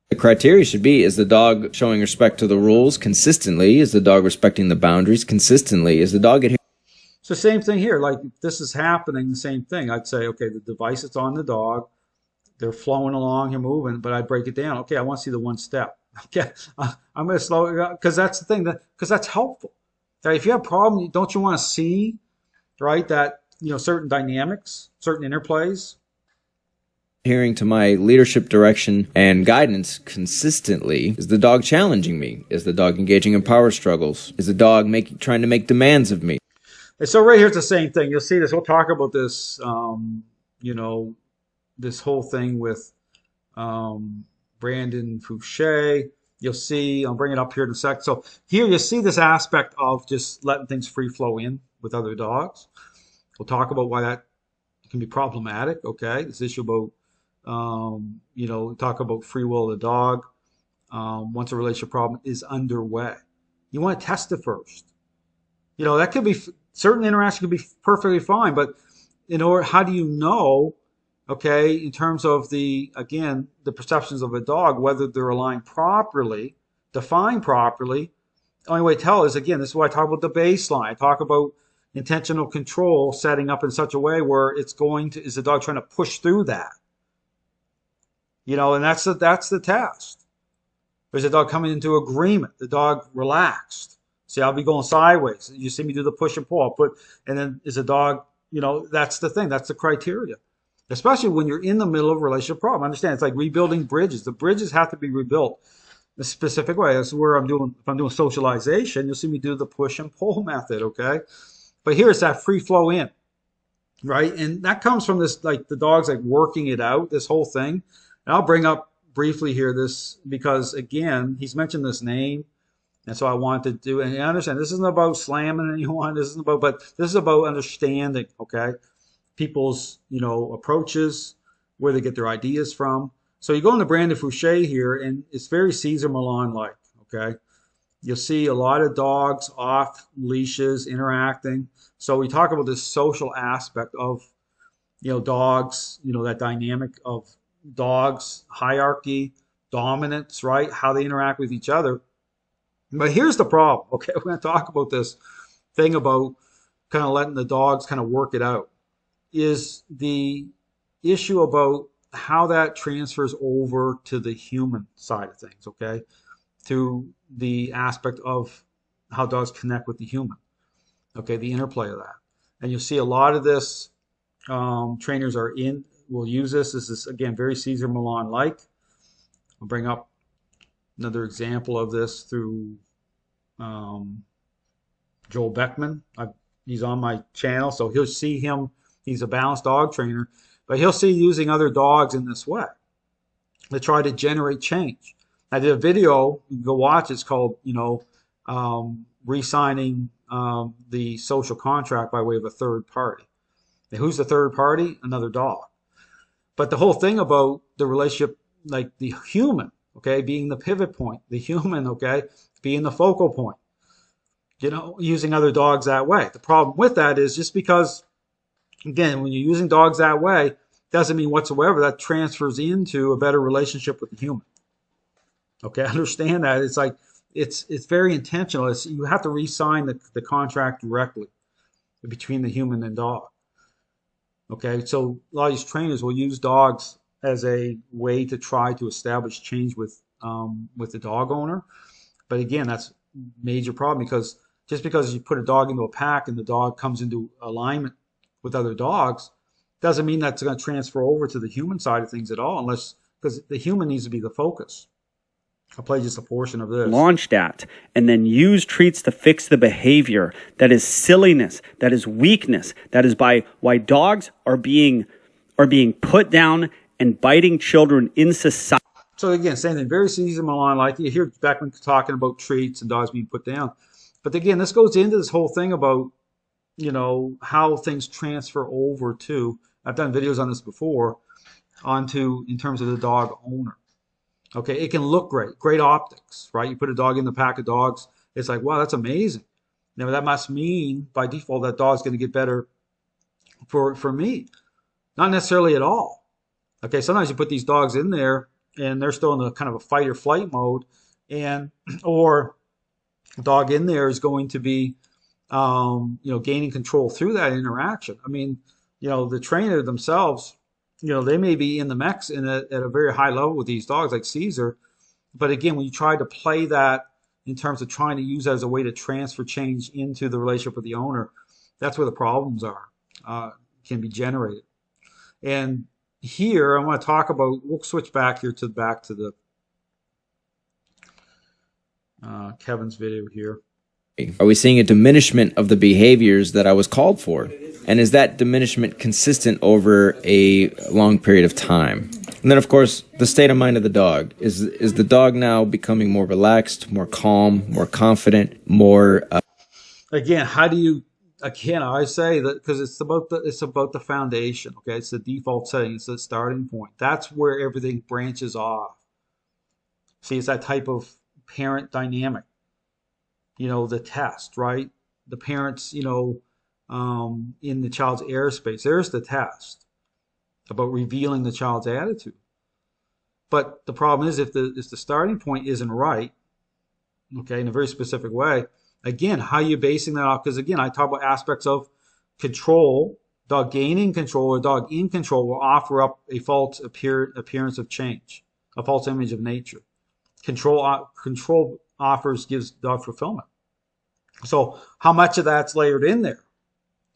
The criteria should be, is the dog showing respect to the rules consistently? Is the dog respecting the boundaries consistently? Is the dog adhering? So same thing here. Like, if this is happening, the same thing. I'd say, okay, the device is on the dog. They're flowing along and moving, but I'd break it down. Okay, I want to see the one step. Okay, I'm going to slow it down because that's the thing, because that's helpful. Right? If you have a problem, don't you want to see, right, that, certain dynamics, certain interplays? Adhering to my leadership direction and guidance consistently? Is the dog challenging me? Is the dog engaging in power struggles? Is the dog trying to make demands of me? And so right here it's the same thing. You'll see this. We'll talk about this, this whole thing with Brandon Fouche. You'll see, I'll bring it up here in a sec. So here you see this aspect of just letting things free flow in with other dogs. We'll talk about why that can be problematic, okay? This issue about, talk about free will of the dog once a relationship problem is underway. You want to test it first. That could be, certain interaction could be perfectly fine, but how do you know, okay, in terms of the perceptions of a dog, whether they're aligned properly, defined properly? The only way to tell is, again, this is why I talk about the baseline. I talk about intentional control setting up in such a way where is the dog trying to push through that? And that's the test. There's a dog coming into agreement. The dog relaxed. See, I'll be going sideways. You see me do the push and pull. And then is a dog, that's the thing. That's the criteria. Especially when you're in the middle of a relationship problem. Understand, it's like rebuilding bridges. The bridges have to be rebuilt a specific way. That's where if I'm doing socialization, you'll see me do the push and pull method, okay? But here it's that free flow in, right? And that comes from this, like the dog's like working it out, this whole thing. And I'll bring up briefly here this, because again, he's mentioned this name. And so I wanted to, and I understand this isn't about slamming anyone. This isn't about, but this is about understanding, okay? People's, approaches, where they get their ideas from. So you go into Brandon Fouche here, and it's very Cesar Millan-like, okay? You'll see a lot of dogs off leashes interacting. So we talk about this social aspect of, dogs, that dynamic of dogs, hierarchy, dominance, right? How they interact with each other. But here's the problem, okay? We're going to talk about this thing about kind of letting the dogs kind of work it out. Is the issue about how that transfers over to the human side of things, okay? To the aspect of how dogs connect with the human, okay? The interplay of that. And you'll see a lot of this, trainers will use this. This is, again, very Cesar Millan-like. I'll bring up another example of this through Joel Beckman. He's on my channel, so he'll see him. He's a balanced dog trainer, but he'll see using other dogs in this way to try to generate change. I did a video, you can go watch, it's called, re-signing the social contract by way of a third party. And who's the third party? Another dog. But the whole thing about the relationship, like the human, okay, being the pivot point, the human, okay, being the focal point, using other dogs that way. The problem with that is just because, again, when you're using dogs that way, doesn't mean whatsoever that transfers into a better relationship with the human. Okay, understand that. It's like, it's very intentional. You have to re-sign the contract directly between the human and dog. Okay, so a lot of these trainers will use dogs as a way to try to establish change with the dog owner. But again, that's a major problem, because just because you put a dog into a pack and the dog comes into alignment with other dogs, doesn't mean that's going to transfer over to the human side of things at all, because the human needs to be the focus. I'll play just a portion of this. Launched at, and then use treats to fix the behavior. That is silliness. That is weakness. That is why dogs are being put down and biting children in society. So again, same thing, very Cesar Millan, like you hear Beckman talking about treats and dogs being put down. But again, this goes into this whole thing about, how things transfer over to, I've done videos on this before, in terms of the dog owner. Okay, it can look great optics, right? You put a dog in the pack of dogs, it's like, wow, that's amazing. Now that must mean by default that dog's going to get better for me. Not necessarily at all. Okay, sometimes you put these dogs in there and they're still in a kind of a fight or flight mode, or the dog in there is going to be, gaining control through that interaction. I mean, the trainer themselves, they may be in the mix at a very high level with these dogs like Cesar. But again, when you try to play that in terms of trying to use that as a way to transfer change into the relationship with the owner, that's where the problems can be generated. And here I want to talk about, we'll switch back here to the Kevin's video here. Are we seeing a diminishment of the behaviors that I was called for? And is that diminishment consistent over a long period of time? And then, of course, the state of mind of the dog. Is the dog now becoming more relaxed, more calm, more confident, more... Again, I say that because it's about the foundation, okay? It's the default setting. It's the starting point. That's where everything branches off. See, it's that type of parent dynamic. The test, right? The parents, in the child's airspace. There's the test about revealing the child's attitude. But the problem is if the starting point isn't right, okay, in a very specific way, again, how are you basing that off? Because again, I talk about aspects of control. Dog gaining control or dog in control will offer up a false appearance of change, a false image of nature. Control gives dog fulfillment. So how much of that's layered in there?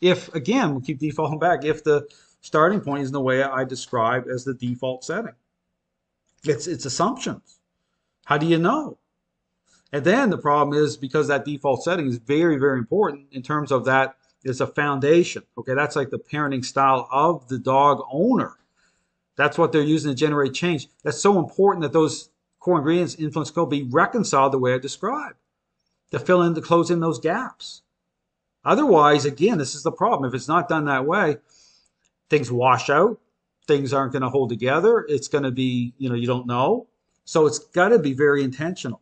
If, again, we'll keep defaulting back, if the starting point is in the way I described as the default setting. It's assumptions. How do you know? And then the problem is, because that default setting is very, very important in terms of that is a foundation. Okay, that's like the parenting style of the dog owner. That's what they're using to generate change. That's so important that those core ingredients, influence, code, be reconciled the way I described to close in those gaps. Otherwise, again, this is the problem. If it's not done that way, things wash out. Things aren't going to hold together. It's going to be, you don't know. So it's got to be very intentional.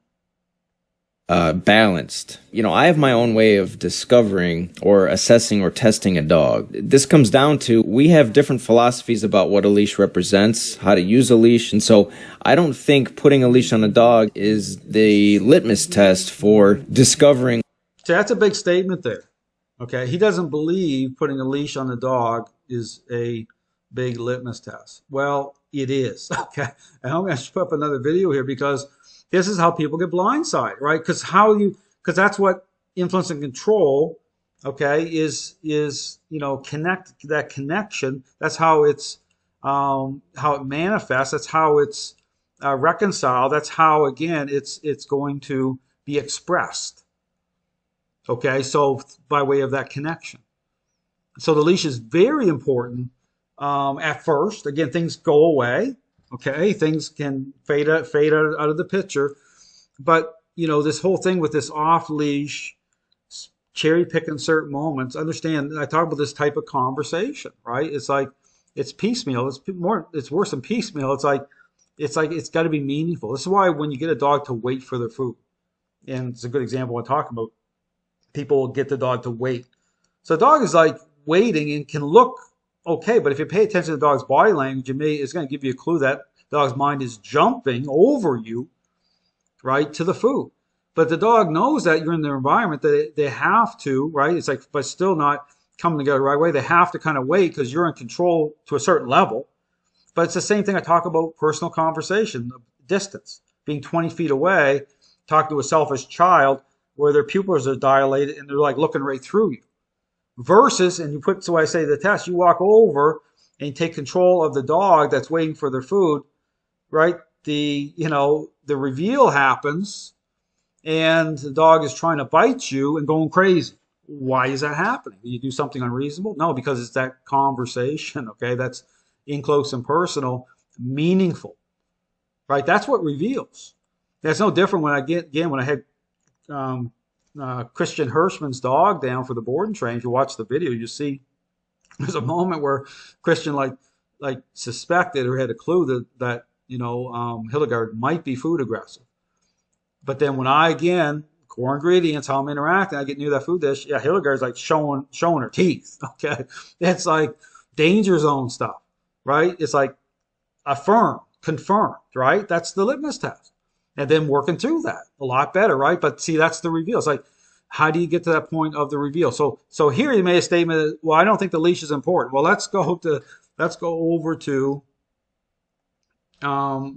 balanced. You know, I have my own way of discovering or assessing or testing a dog. This comes down to we have different philosophies about what a leash represents, how to use a leash, and so I don't think putting a leash on a dog is the litmus test for discovering. So that's a big statement there. Okay, he doesn't believe putting a leash on the dog is a big litmus test. Well, it is. Okay, and I'm going to put up another video here because this is how people get blindsided, right? Because that's what influence and control, okay, is that connection. That's how it manifests. That's how it's reconciled. That's how, again, it's going to be expressed. Okay, so by way of that connection. So the leash is very important at first. Again, things go away. Okay, things can fade out of the picture. But, this whole thing with this off-leash, cherry picking certain moments, understand, I talk about this type of conversation, right? It's like, it's piecemeal. It's worse than piecemeal. It's got to be meaningful. This is why when you get a dog to wait for their food, and it's a good example I'm talking about, people will get the dog to wait. So the dog is like waiting and can look okay, but if you pay attention to the dog's body language, it's going to give you a clue that the dog's mind is jumping over you, right, to the food. But the dog knows that you're in their environment, that they have to, right? It's like, but still not coming together the right way. They have to kind of wait because you're in control to a certain level. But it's the same thing I talk about personal conversation, distance, being 20 feet away, talking to a selfish child where their pupils are dilated and they're like looking right through you. Versus, so I say the test, you walk over and you take control of the dog that's waiting for their food, right? The reveal happens and the dog is trying to bite you and going crazy. Why is that happening? Did you do something unreasonable? No, because it's that conversation, okay? That's in close and personal, meaningful, right? That's what reveals. That's no different when I had Christian Hirschman's dog down for the board and train. If you watch the video, you see there's a moment where Christian like suspected or had a clue that Hildegard might be food aggressive. But then when core ingredients, how I'm interacting, I get near that food dish. Yeah, Hildegard's like showing her teeth. Okay, it's like danger zone stuff, right? It's like confirmed, right? That's the litmus test. And then working through that a lot better, right? But see, that's the reveal. It's like, how do you get to that point of the reveal? So here you made a statement that, well, I don't think the leash is important. Well, let's go over to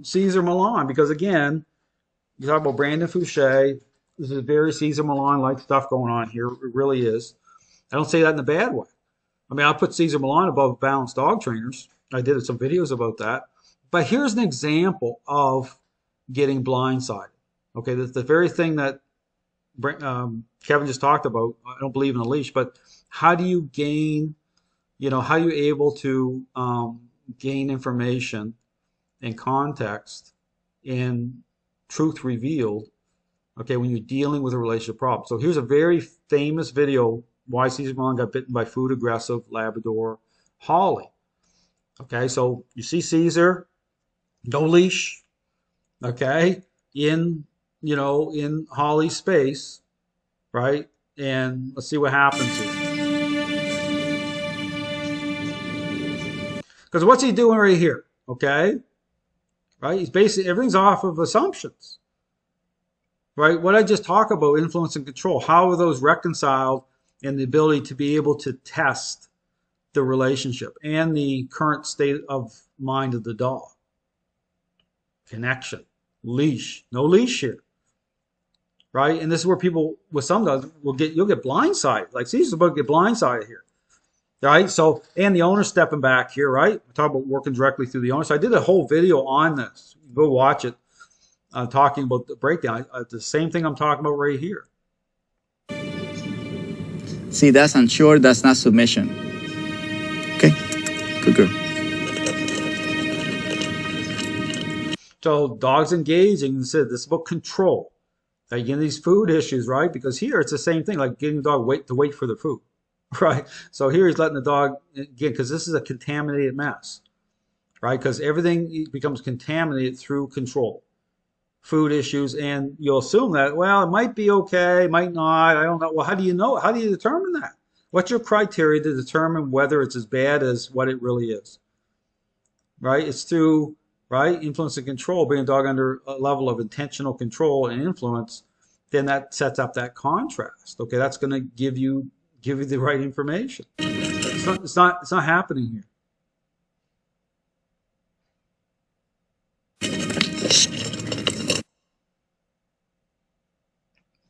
Cesar Millan, because again, you talk about Brandon Fouche. This is very Cesar Millan-like stuff going on here. It really is. I don't say that in a bad way. I mean, I put Cesar Millan above balanced dog trainers. I did some videos about that. But here's an example of getting blindsided. Okay, that's the very thing that Kevin just talked about. I don't believe in a leash, but how do you gain, how are you able to gain information and context and truth revealed, okay, when you're dealing with a relationship problem? So here's a very famous video, why Cesar Millan got bitten by food aggressive Labrador Holly. Okay, so you see Cesar, no leash, okay, in Holly's space, right? And let's see what happens here. Because what's he doing right here? Okay, right? He's basically, everything's off of assumptions, right? What I just talked about, influence and control, how are those reconciled in the ability to be able to test the relationship and the current state of mind of the dog? Connection, leash, no leash here, right? And this is where people with some dogs you'll get blindsided. Like Caesar's about to get blindsided here, right? So, and the owner stepping back here, right? We talk about working directly through the owner. So I did a whole video on this. Go watch it, talking about the breakdown. The same thing I'm talking about right here. See, that's unsure. That's not submission. Okay, good girl. So dogs engaging, and said this is about control. Like in these food issues, right? Because here it's the same thing, like getting the dog to wait for the food, right? So here he's letting the dog, again, because this is a contaminated mess, right? Because everything becomes contaminated through control. food issues, and you'll assume that, well, it might be okay, might not, I don't know. Well, how do you know? How do you determine that? What's your criteria to determine whether it's as bad as what it really is? Right? It's through, right, influence and control, bringing a dog under a level of intentional control and influence. Then that sets up that contrast. Okay, that's going to give you the right information. It's not happening here.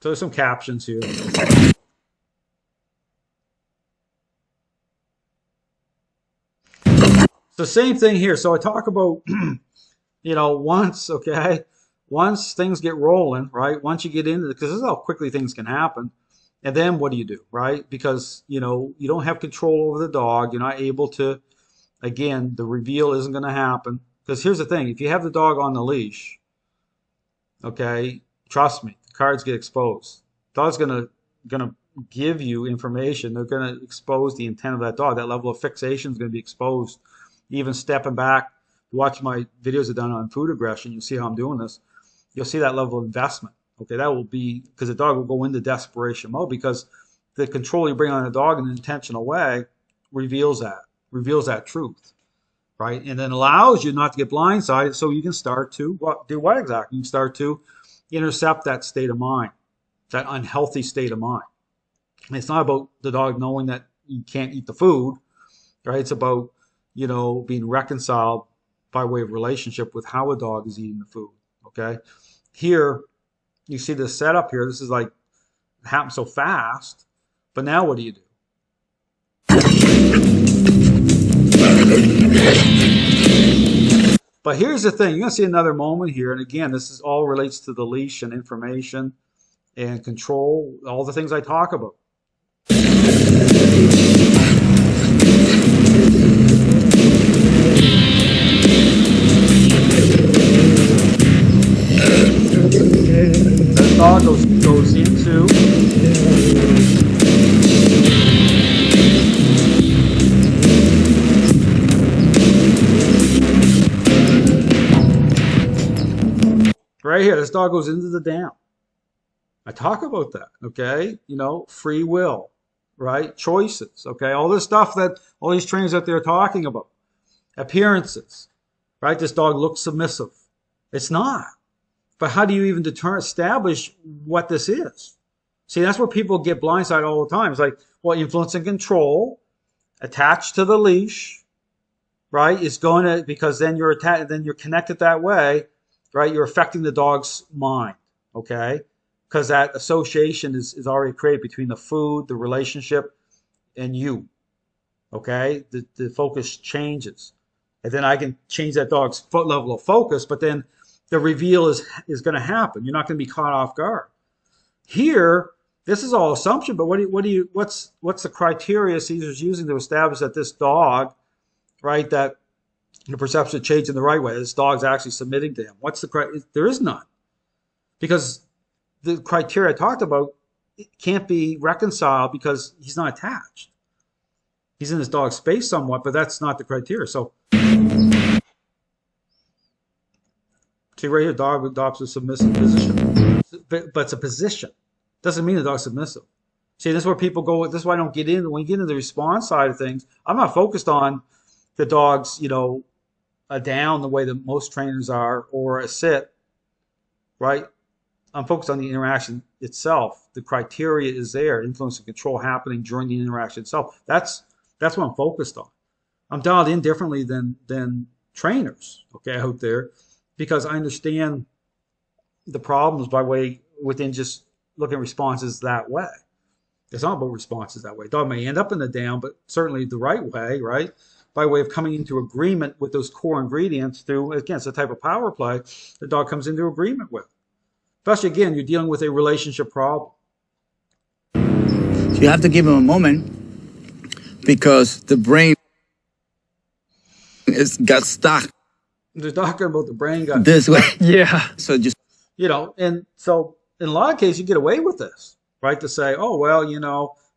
So there's some captions here. It's the same thing here. So I talk about, once things get rolling, right? Once you get into it, because this is how quickly things can happen. And then what do you do, right? Because, you don't have control over the dog. You're not able to, again, the reveal isn't going to happen. Because here's the thing. If you have the dog on the leash, okay, trust me, cards get exposed. Dog's gonna give you information. They're gonna expose the intent of that dog. That level of fixation is gonna be exposed. Even stepping back, watch my videos I've done on food aggression. You'll see how I'm doing this. You'll see that level of investment. Okay, that will be because the dog will go into desperation mode because the control you bring on the dog in an intentional way reveals that truth, right? And then allows you not to get blindsided, so you can start to do what exactly? You can start to intercept that state of mind, that unhealthy state of mind. And it's not about the dog knowing that you can't eat the food, right? It's about, being reconciled by way of relationship with how a dog is eating the food, okay? Here, you see this setup here. This is like, it happens so fast, but now what do you do? But here's the thing. You're going to see another moment here. And again, this is all relates to the leash and information and control, all the things I talk about. The dog goes into right here, this dog goes into the down. I talk about that, okay? Free will, right? Choices, okay? All this stuff that all these trainers out there are talking about. Appearances, right? This dog looks submissive. It's not. But how do you even establish what this is? See, that's where people get blindsided all the time. It's like, well, influence and control attached to the leash, right? Is going to, because then you're connected that way. Right, you're affecting the dog's mind, okay? Because that association is already created between the food, the relationship, and you, okay? The focus changes. And then I can change that dog's level of focus, but then the reveal is going to happen. You're not going to be caught off guard. Here, this is all assumption, but what's the criteria Cesar's using to establish that this dog, right, that the perception of change in the right way, this dog's actually submitting to him? What's the criteria? There is none. Because the criteria I talked about can't be reconciled because he's not attached. He's in his dog's space somewhat, but that's not the criteria. So, see right here, dog adopts a submissive position. But it's a position. Doesn't mean the dog's submissive. See, this is where people go, this is why I don't get in. When you get into the response side of things, I'm not focused on the dog's, a down the way that most trainers are, or a sit, right? I'm focused on the interaction itself. The criteria is there, influence and control happening during the interaction itself. That's what I'm focused on. I'm dialed in differently than trainers, okay, out there, because I understand the problems within just looking at responses that way. It's not about responses that way. Dog may end up in the down, but certainly the right way, right? By way of coming into agreement with those core ingredients through, again, it's a type of power play the dog comes into agreement with. Especially, again, you're dealing with a relationship problem. You have to give him a moment because the brain got stuck. They're talking about the brain got this way. Yeah. So just, and so in a lot of cases, you get away with this, right? To say, oh, well,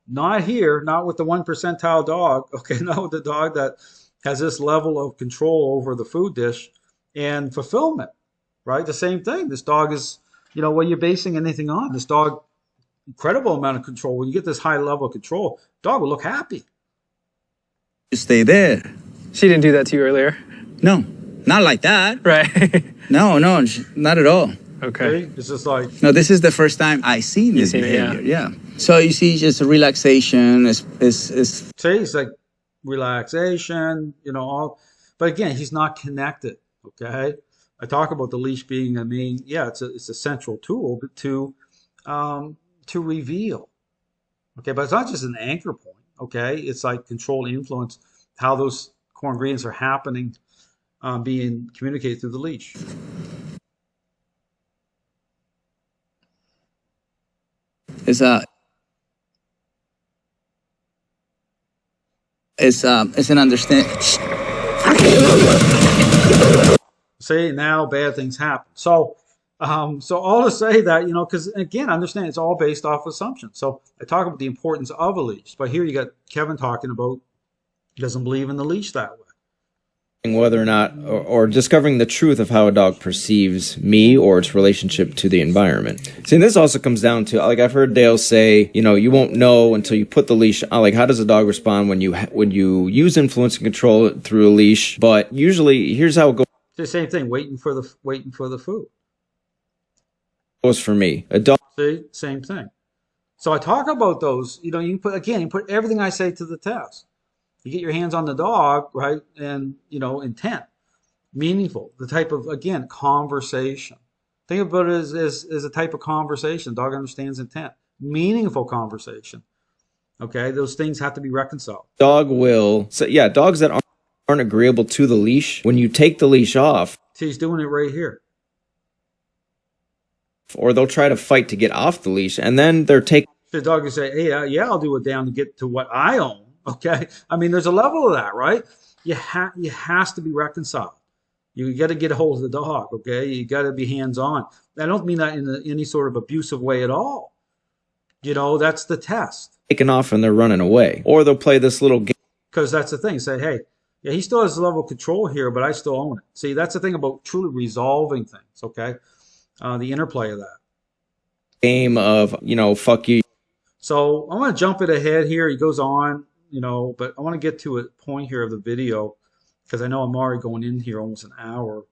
not here, not with the 1 percentile dog, okay, not with the dog that has this level of control over the food dish and fulfillment, right? The same thing. This dog is, what you're basing anything on. This dog, incredible amount of control. When you get this high level of control, dog will look happy. You stay there. She didn't do that to you earlier? No, not like that. Right. No, not at all. Okay. See? It's just like, No, this is the first time I seen this seen it, behavior. Yeah. So you see, just a relaxation is see, it's like relaxation, all. But again, he's not connected. Okay. I talk about the leash being a main, it's a central tool to reveal. Okay, but it's not just an anchor point. Okay, it's like control, influence, how those core ingredients are happening, being communicated through the leash. it's an understand. See, now bad things happen. So all to say that, because again, understand it's all based off assumptions. So I talk about the importance of a leash, but here you got Kevin talking about he doesn't believe in the leash that way. Whether or not, or discovering the truth of how a dog perceives me or its relationship to the environment. See, and this also comes down to, like I've heard Dale say, you won't know until you put the leash on. Like, how does a dog respond when you use influence and control through a leash? But usually, here's how it goes. It's the same thing, waiting for the food. Goes for me. A dog. See, same thing. So I talk about those. You can put everything I say to the test. You get your hands on the dog, right? And, intent, meaningful, the type of, again, conversation. Think about it as a type of conversation. Dog understands intent, meaningful conversation. Okay. Those things have to be reconciled. Dog will, so yeah, dogs that aren't agreeable to the leash, when you take the leash off. See, he's doing it right here. Or they'll try to fight to get off the leash, and then they're taking. The dog will say, hey, I'll do it down to get to what I own. Okay, I mean, there's a level of that, right? You has to be reconciled. You got to get a hold of the dog. Okay, you got to be hands on. I don't mean that in any sort of abusive way at all. That's the test. Taken off and they're running away, or they'll play this little game. Because that's the thing. Say, hey, yeah, he still has a level of control here, but I still own it. See, that's the thing about truly resolving things. Okay, the interplay of that Game of fuck you. So I want to jump it ahead here. He goes on. But I want to get to a point here of the video because I know I'm already going in here almost an hour.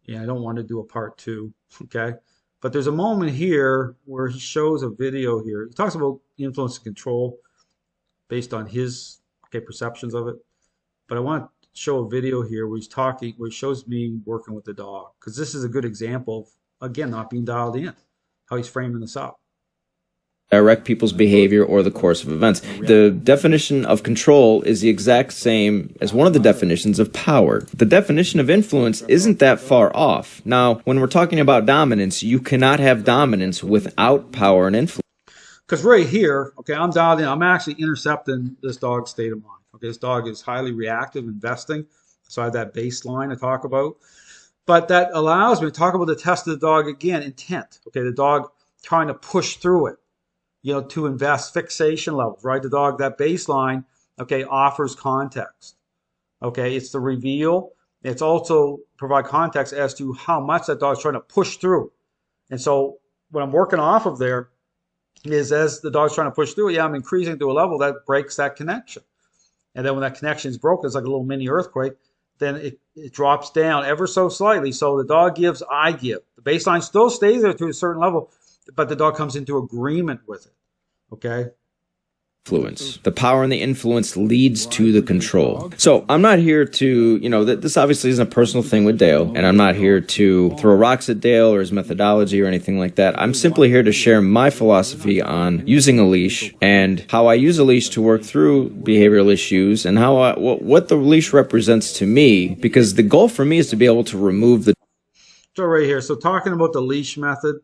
Yeah, I don't want to do a part 2. Okay. But there's a moment here where he shows a video here. He talks about influence and control based on his perceptions of it. But I want to show a video here where he shows me working with the dog because this is a good example of, again, not being dialed in, how he's framing this up. Direct people's behavior or the course of events. The definition of control is the exact same as one of the definitions of power. The definition of influence isn't that far off. Now, when we're talking about dominance, you cannot have dominance without power and influence. Because right here, okay, I'm dialed in. I'm actually intercepting this dog's state of mind. Okay, this dog is highly reactive, investing. So I have that baseline I talk about. But that allows me to talk about the test of the dog again, intent. Okay, the dog trying to push through it. To invest fixation levels, right? The dog, that baseline, okay, offers context. Okay, it's the reveal. It's also provide context as to how much that dog's trying to push through. And so what I'm working off of there is as the dog's trying to push through, I'm increasing to a level that breaks that connection. And then when that connection is broken, it's like a little mini earthquake, then it drops down ever so slightly. So the dog gives, I give. The baseline still stays there to a certain level, but the dog comes into agreement with it. Okay. Influence. The power and the influence leads to the control. So I'm not here to, this obviously isn't a personal thing with Dale, and I'm not here to throw rocks at Dale or his methodology or anything like that. I'm simply here to share my philosophy on using a leash and how I use a leash to work through behavioral issues and how what the leash represents to me, because the goal for me is to be able to remove the. So right here. So talking about the leash method,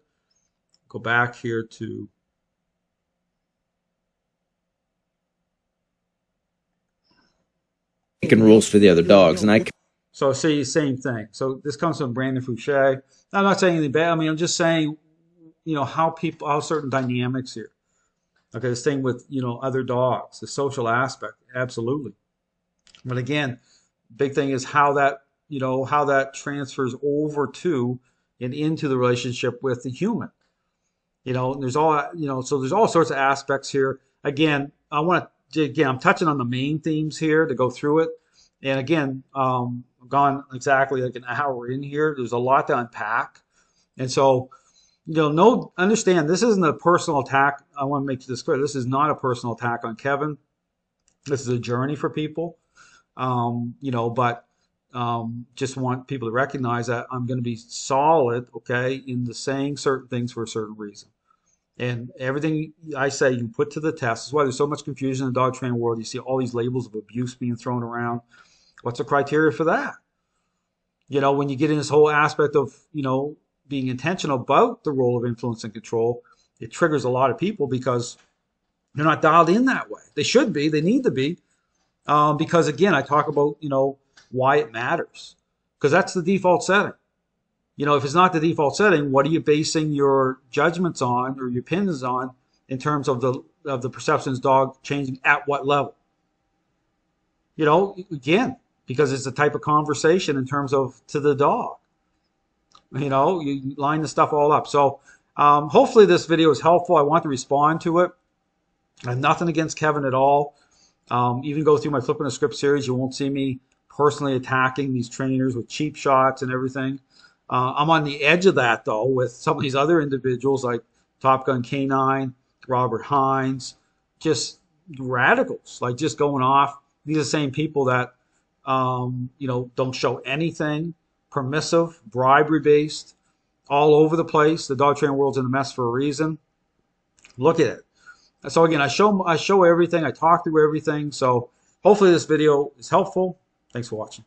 go back here to. And rules for the other dogs, and so see, same thing. So this comes from Brandon Fouche. I'm not saying anything bad. I mean, I'm just saying, how certain dynamics here. Okay, this thing with other dogs, the social aspect, absolutely. But again, big thing is how that transfers over to and into the relationship with the human. And there's all, so there's all sorts of aspects here. Again, I'm touching on the main themes here to go through it. And again, I've gone exactly like an hour in here. There's a lot to unpack. And so, understand this isn't a personal attack. I want to make this clear. This is not a personal attack on Kevin. This is a journey for people. But just want people to recognize that I'm going to be solid, okay, in the saying certain things for a certain reason. And everything I say, you put to the test. That's why there's so much confusion in the dog training world. You see all these labels of abuse being thrown around. What's the criteria for that? When you get in this whole aspect of, being intentional about the role of influence and control, it triggers a lot of people because they're not dialed in that way. They should be. They need to be. Because, again, I talk about, why it matters. Because that's the default setting. If it's not the default setting, what are you basing your judgments on or your opinions on in terms of the perceptions dog changing at what level? Again, because it's a type of conversation in terms of to the dog. You line the stuff all up. So hopefully this video is helpful. I want to respond to it. I have nothing against Kevin at all. Even go through my Flipping the Script series, you won't see me personally attacking these trainers with cheap shots and everything. I'm on the edge of that, though, with some of these other individuals like Top Gun K9, Robert Hines, just radicals, like just going off. These are the same people that, don't show anything, permissive, bribery-based, all over the place. The dog training world's in a mess for a reason. Look at it. So again, I show everything. I talk through everything. So hopefully this video is helpful. Thanks for watching.